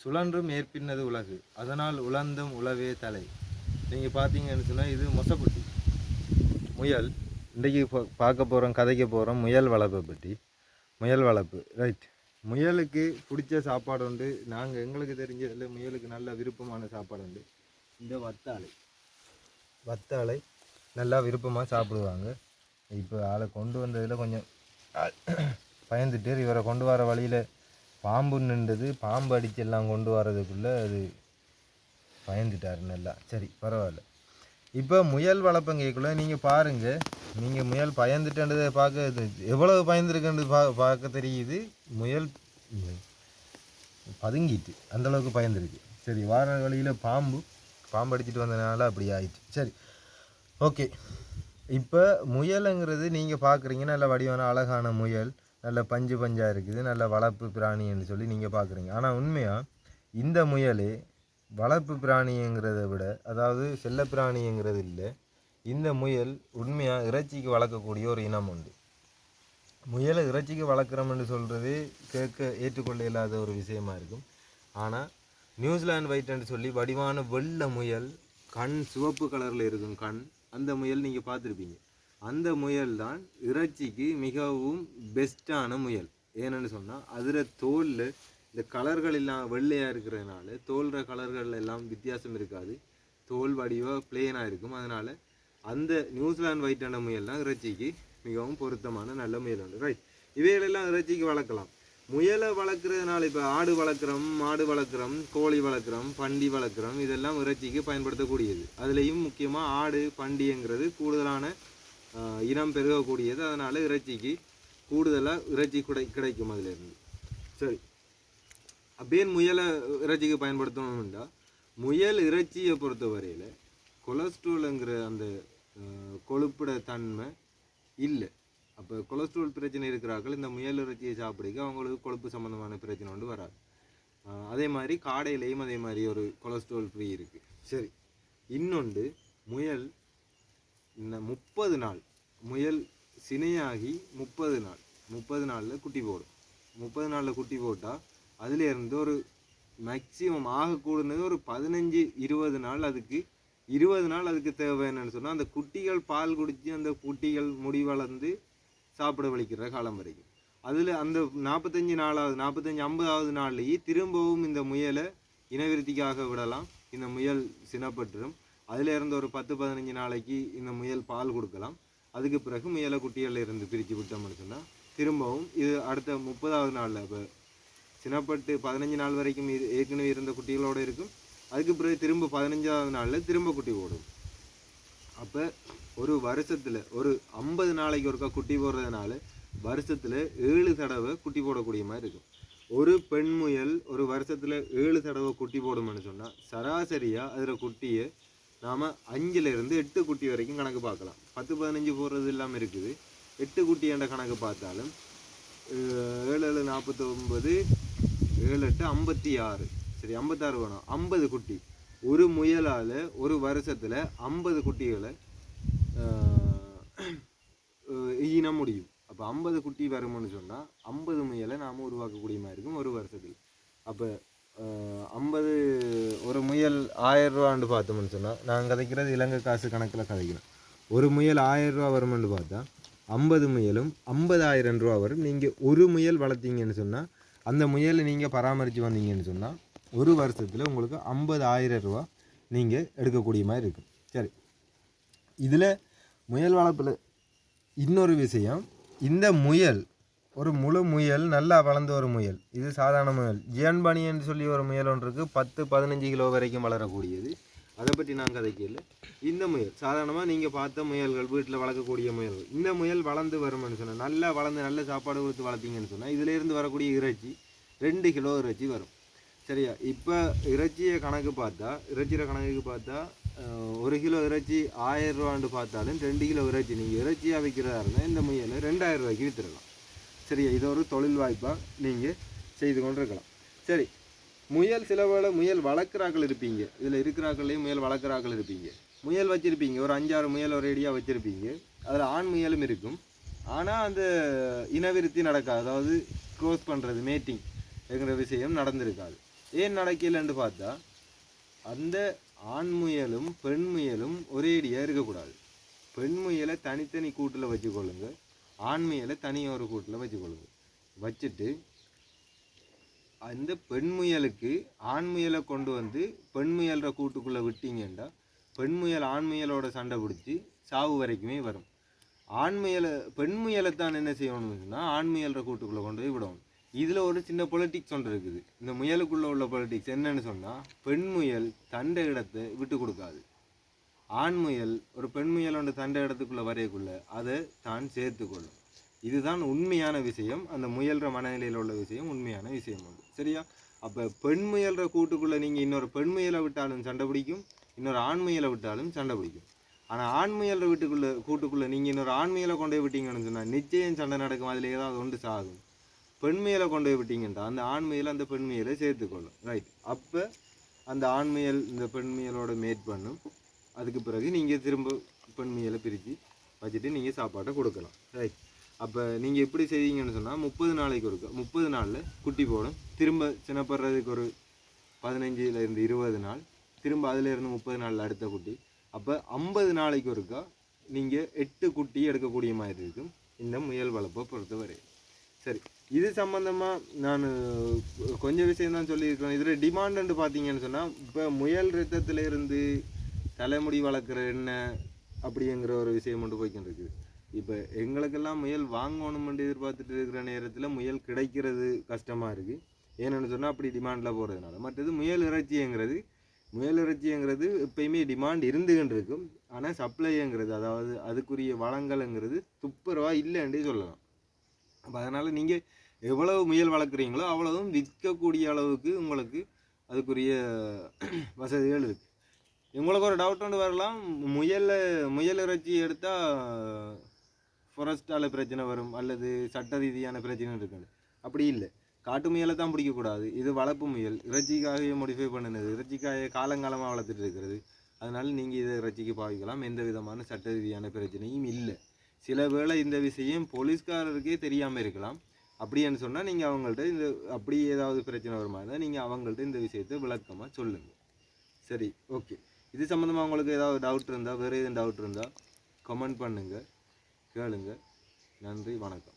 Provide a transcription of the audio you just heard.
சுழன்றும் ஏற்பின்னது உலகு, அதனால் உழந்தும் உழவே தலை. நீங்கள் பார்த்தீங்கன்னு சொன்னால் இது மொசக்குட்டி முயல். இன்றைக்கி பார்க்க போகிறோம், கதைக்க போகிறோம் முயல் வளர்ப்பை பற்றி. முயல் வளர்ப்பு ரைட். முயலுக்கு பிடிச்ச சாப்பாடு உண்டு. நாங்கள் எங்களுக்கு தெரிஞ்சதில் முயலுக்கு நல்ல விருப்பமான சாப்பாடு உண்டு. இந்த வத்தாழை நல்லா விருப்பமாக சாப்பிடுவாங்க. இப்போ ஆளை கொண்டு வந்ததில் கொஞ்சம் பயந்துட்டு இவரை கொண்டு வர வழியில் பாம்பு நின்றது. பாம்பு அடித்து எல்லாம் கொண்டு வரதுக்குள்ளே அது பயந்துட்டார் நல்லா. சரி பரவாயில்ல. இப்போ முயல் வளர்ப்பங்கக்குள்ளே நீங்கள் பாருங்கள், நீங்கள் முயல் பயந்துட்டேன்றதை பார்க்க எவ்வளவு பயந்துருக்குன்றது பார்க்க தெரியுது. முயல் பதுங்கிட்டு அந்தளவுக்கு பயந்துருக்கு. சரி, வார வழியில் பாம்பு அடிச்சுட்டு வந்ததுனால அப்படி ஆயிடுச்சு. சரி ஓகே. இப்போ முயலுங்கிறது நீங்கள் பார்க்குறீங்க, நல்ல வடிவான அழகான முயல், நல்ல பஞ்சாக இருக்குது, நல்ல வளர்ப்பு பிராணின்னு சொல்லி நீங்கள் பார்க்குறீங்க. ஆனால் உண்மையாக இந்த முயல் வளர்ப்பு பிராணிங்கிறத விட, அதாவது செல்ல பிராணிங்கிறது இல்லை, இந்த முயல் உண்மையாக இறைச்சிக்கு வளர்க்கக்கூடிய ஒரு இனம் உண்டு. முயலை இறைச்சிக்கு வளர்க்குறோம்னு சொல்கிறது கேட்க ஏற்றுக்கொள்ள இல்லாத ஒரு விஷயமா இருக்கும். ஆனால் நியூசிலாந்து ஒயிட்னு சொல்லி வடிவான வெள்ளை முயல், கண் சிவப்பு கலரில் இருக்கும் கண், அந்த முயல் நீங்கள் பார்த்துருப்பீங்க. அந்த முயல் தான் இறைச்சிக்கு மிகவும் பெஸ்ட்டான முயல். ஏன்னு சொன்னால் அதில் தோலில் இந்த கலர்கள் எல்லாம் வெள்ளையாக இருக்கிறதுனால தோல்ற கலர்கள் எல்லாம் வித்தியாசம் இருக்காது, தோல் வடிவாக பிளேனாக இருக்கும். அதனால் அந்த நியூசிலாந்து ஒயிட்டான முயல் தான் இறைச்சிக்கு மிகவும் பொருத்தமான நல்ல முயல் உண்டு. ரைட். இவைகளெல்லாம் இறைச்சிக்கு வளர்க்கலாம். முயலை வளர்க்குறதுனால இப்போ ஆடு வளர்க்குறோம், மாடு வளர்க்குறோம், கோழி வளர்க்குறோம், பண்டி வளர்க்குறோம், இதெல்லாம் இறைச்சிக்கு பயன்படுத்தக்கூடியது. அதுலேயும் முக்கியமாக ஆடு பண்டிங்கிறது கூடுதலான இனம் பெருகக்கூடியது. அதனால் இறைச்சிக்கு கூடுதலாக இறைச்சி கிடைக்கும் அதிலேருந்து. சரி, அப்படியே முயலை இறைச்சிக்கு பயன்படுத்தணும்னா, முயல் இறைச்சியை பொறுத்த வரையில் கொலஸ்ட்ராலுங்கிற அந்த கொழுப்புட தன்மை இல்லை. அப்போ கொலஸ்ட்ரால் பிரச்சனை இருக்கிறார்கள் இந்த முயல் இறைச்சியை சாப்பிடுக்க அவங்களுக்கு கொழுப்பு சம்மந்தமான பிரச்சனை ஒன்று வராது. அதே மாதிரி காடையிலையும் அதே மாதிரி ஒரு கொலஸ்ட்ரால் ஃப்ரீ இருக்குது. சரி, இன்னொன்று முயல் இந்த 30 நாள் முயல் சினையாகி 30 நாளில் குட்டி போடும். 30 நாளில் குட்டி போட்டால் அதிலேருந்து ஒரு மேக்சிமம் ஆகக்கூடுனது ஒரு 15-20 நாள், அதுக்கு 20 நாள் அதுக்கு தேவை. என்னன்னு சொன்னால் அந்த குட்டிகள் பால் குடித்து அந்த குட்டிகள் முடி வளர்ந்து சாப்பிட வலிக்கிற காலம் வரைக்கும். அதில் அந்த 45-50வது நாள்லேயே திரும்பவும் இந்த முயலை இனவிருத்திக்காக விடலாம். இந்த முயல் சினப்பட்டுரும். அதிலேருந்து ஒரு 10-15 நாளைக்கு இந்த முயல் பால் கொடுக்கலாம். அதுக்கு பிறகு முயலை குட்டிகளில் இருந்து பிரித்து விட்டோம்னு சொன்னால் திரும்பவும் இது அடுத்த 30வது நாளில் இப்போ சினப்பட்டு 15 நாள் வரைக்கும் ஏற்கனவே இருந்த குட்டிகளோடு இருக்கும். அதுக்கு பிறகு திரும்ப 15வது நாளில் திரும்ப குட்டி போடும். அப்போ ஒரு வருஷத்தில் ஒரு 50 நாளைக்கு ஒருக்கா குட்டி போடுறதுனால வருஷத்தில் 7 தடவை குட்டி போடக்கூடிய மாதிரி இருக்கும். ஒரு பெண் முயல் ஒரு வருஷத்தில் 7 தடவை குட்டி போடும்னு சொன்னால் சராசரியாக அதில் குட்டியை நாம் 5லேருந்து 8 குட்டி வரைக்கும் கணக்கு பார்க்கலாம். 10-15 போடுறது இல்லாமல் இருக்குது. 8 குட்டி என்ற கணக்கு பார்த்தாலும் 7 49 7 8 56, சரி 56 வேணும். 50 குட்டி ஒரு முயலால் ஒரு வருஷத்தில் 50 குட்டிகளை ஈன முடியும். அப்போ 50 குட்டி வரும்னு சொன்னால் 50 முயலை நாம் உருவாக்கக்கூடிய மாதிரி இருக்கும் ஒரு வருஷத்தில். அப்போ 50 ஒரு முயல் 1000 ரூபான்னு பார்த்தோம்னு சொன்னால், நான் கதைக்கிறது இலங்கை காசு கணக்கில் கதைக்கிறேன். ஒரு முயல் 1000 ரூபா வரும்னு பார்த்தா 50 முயலும் 50,000 ரூபா வரும். நீங்கள் ஒரு முயல் வளர்த்தீங்கன்னு சொன்னால், அந்த முயலை நீங்கள் பராமரித்து வந்தீங்கன்னு சொன்னால் ஒரு வருஷத்தில் உங்களுக்கு 50,000 ரூபா நீங்கள் எடுக்கக்கூடிய மாதிரி இருக்கும். சரி, இதில் முயல் வளர்ப்பில் இன்னொரு விஷயம், இந்த முயல் ஒரு முழு முயல் நல்லா வளர்ந்த ஒரு முயல். இது சாதாரண முயல். ஜியன்பனின்னு சொல்லி ஒரு முயல் ஒன்று இருக்குது, 10-15 கிலோ வரைக்கும் வளரக்கூடியது. அதை பற்றி நான் கதைக்கல. இந்த முயல் சாதாரணமாக நீங்கள் பார்த்த முயல்கள், வீட்டில் வளர்க்கக்கூடிய முயல்கள். இந்த முயல் வளர்ந்து வரும்னு சொன்னால், நல்லா வளர்ந்து நல்ல சாப்பாடு கொடுத்து வளர்த்தீங்கன்னு சொன்னால் இதிலேருந்து வரக்கூடிய இறைச்சி 2 கிலோ இறைச்சி வரும். சரியா? இப்போ இறைச்சியை கணக்கு பார்த்தா, இறைச்சியில் கணக்குக்கு பார்த்தா 1 கிலோ இறைச்சி 1000 ரூபான்னு பார்த்தாலும் 2 கிலோ இறைச்சி நீங்கள் இறைச்சியாக விற்கிறதா இருந்தால் இந்த முயலை 2000 ரூபாய்க்கு விற்றுடலாம். சரியா? இது ஒரு தொழில் வாய்ப்பாக நீங்கள் செய்து கொண்டு இருக்கலாம். சரி, முயல் சில வேளை முயல் வளர்க்குறாக்கள் இருப்பீங்க, இதில் இருக்கிறாக்கள்லேயும் முயல் வளர்க்குறாக்கள் இருப்பீங்க. முயல் வச்சுருப்பீங்க, ஒரு 5-6 முயல் ஒரு ஐடியா வச்சுருப்பீங்க. அதில் ஆண் முயலும் இருக்கும். ஆனால் அந்த இனவிருத்தி நடக்காது, அதாவது க்ளோஸ் பண்ணுறது மேட்டிங் என்கிற விஷயம் நடந்திருக்காது. ஏன் நடக்கலைன்னு பார்த்தா அந்த ஆண் முயலும் பெண் முயலும் ஒரேடியாக இருக்கக்கூடாது. பெண் முயலை தனித்தனி கூட்டில் வச்சுக்கொள்ளுங்க, ஆண் முயலை தனியாக ஒரு கூட்டில் வச்சுக்கொள்ளுங்க. வச்சுட்டு அந்த பெண் முயலுக்கு ஆண் முயலை கொண்டு வந்து பெண் முயல்ற கூட்டுக்குள்ளே விட்டீங்கன்னா பெண் முயல் ஆண் முயலோட சண்டை பிடிச்சி சாவு வரைக்குமே வரும். ஆண் முயலை பெண் முயலை தான் என்ன செய்யணும்னா ஆண் முயல்ற கூட்டுக்குள்ளே கொண்டு போய் விடணும். இதில் ஒரு சின்ன பொலிட்டிக்ஸ் ஒன்று இருக்குது. இந்த முயலுக்குள்ளே உள்ள பொலிட்டிக்ஸ் என்னன்னு சொன்னால், பெண் முயல் தண்டை இடத்தை விட்டு கொடுக்காது. ஆண் முயல் ஒரு பெண் முயலோட தண்டை இடத்துக்குள்ளே வரையக்குள்ள அதை தான் சேர்த்துக்கொள்ளும். இதுதான் உண்மையான விஷயம். அந்த முயல்ற மனநிலையில் உள்ள விஷயம் உண்மையான விஷயம் உண்டு. சரியா? அப்போ பெண் முயல்ற கூட்டுக்குள்ளே நீங்கள் இன்னொரு பெண் முயலை விட்டாலும் சண்டை பிடிக்கும், இன்னொரு ஆண் முயலை விட்டாலும் சண்டை பிடிக்கும். ஆனால் ஆண் முயல்ற கூட்டுக்குள்ளே நீங்கள் இன்னொரு ஆண் முயலை கொண்டு போய் விட்டீங்கன்னு சொன்னால் நிச்சயம் சண்டை நடக்கும். அதில் ஏதாவது ஒன்று சாகும். பெண் முயலை கொண்டு போய் விட்டீங்கன்னா அந்த ஆண் முயலை அந்த பெண் முயலை சேர்த்துக்கொள்ளும். ரைட்? அப்போ அந்த ஆண் முயல் இந்த பெண் முயலோட மேட் பண்ணும். அதுக்கு பிறகு நீங்கள் திரும்ப பெண் முயலை பிரித்து வச்சுட்டு நீங்கள் சாப்பாட்டை கொடுக்கலாம். ரைட்? அப்போ நீங்கள் எப்படி செய்வீங்கன்னு சொன்னால் 30 நாளைக்கு ஒருக்கா 30 நாளில் குட்டி போடும். திரும்ப சின்னப்படுறதுக்கு ஒரு 15லேருந்து 20 நாள், திரும்ப அதிலேருந்து 30 நாளில் அடுத்த குட்டி. அப்போ 50 நாளைக்கு ஒருக்கா நீங்கள் 8 குட்டி எடுக்கக்கூடிய மாதிரி இருக்கும் இந்த முயல் வளர்ப்பை பொறுத்தவரை. சரி, இது சம்மந்தமாக நான் கொஞ்சம் விஷயம் தான் சொல்லியிருக்கிறேன். இதில் டிமாண்டுன்னு பார்த்தீங்கன்னு சொன்னால், இப்போ முயல் ரத்தத்திலேருந்து தலைமுடி வளர்க்குற எண்ணெய் அப்படிங்கிற ஒரு விஷயம் கொண்டு போய்க்கிட்டு இருக்குது. இப்போ எங்களுக்கெல்லாம் முயல் வாங்கணுமென்று எதிர்பார்த்துட்டு இருக்கிற நேரத்தில் முயல் கிடைக்கிறது கஷ்டமாக இருக்குது. ஏன்னு சொன்னால் அப்படி டிமாண்டில் போகிறதுனால. மற்றது முயல் இறைச்சிங்கிறது எப்பயுமே டிமாண்ட் இருந்துகிட்டு இருக்கும். ஆனால் சப்ளைங்கிறது, அதாவது அதுக்குரிய வளங்கள்ங்கிறது துப்புரவாக இல்லைன்றே சொல்லலாம். அப்போ அதனால் நீங்கள் எவ்வளவு முயல் வளர்க்குறீங்களோ அவ்வளவும் விற்கக்கூடிய அளவுக்கு உங்களுக்கு அதுக்குரிய வசதிகள் இருக்குது. உங்களுக்கு ஒரு டவுட் ஒன்று வரலாம், முயல் இறைச்சி எடுத்தால் ஃபாரஸ்ட்டால் பிரச்சனை வரும் அல்லது சட்ட ரீதியான பிரச்சனை இருக்குது. அப்படி இல்லை. காட்டு முயலை தான் பிடிக்கக்கூடாது. இது வளர்ப்பு முயல், இறைச்சிக்காகவே மோடிஃபை பண்ணினது, இறைச்சிக்காக காலங்காலமாக வளர்த்துட்டு இருக்கிறது. அதனால் நீங்கள் இதை இறைச்சிக்கு பாவிக்கலாம். எந்த விதமான சட்ட ரீதியான பிரச்சனையும் இல்லை. சில வேளை இந்த விஷயம் போலீஸ்காரருக்கே தெரியாமல் இருக்கலாம். அப்படின்னு சொன்னால் நீங்கள் அவங்கள்ட்ட இந்த அப்படி ஏதாவது பிரச்சனை வருமா இருந்தால் நீங்கள் அவங்கள்ட்ட இந்த விஷயத்தை விளக்கமாக சொல்லுங்கள். சரி, ஓகே. இது சம்மந்தமாக உங்களுக்கு ஏதாவது டவுட் இருந்தால், வேறு எதுவும் டவுட் இருந்தால் கமெண்ட் பண்ணுங்கள், கேளுங்க. நன்றி, வணக்கம்.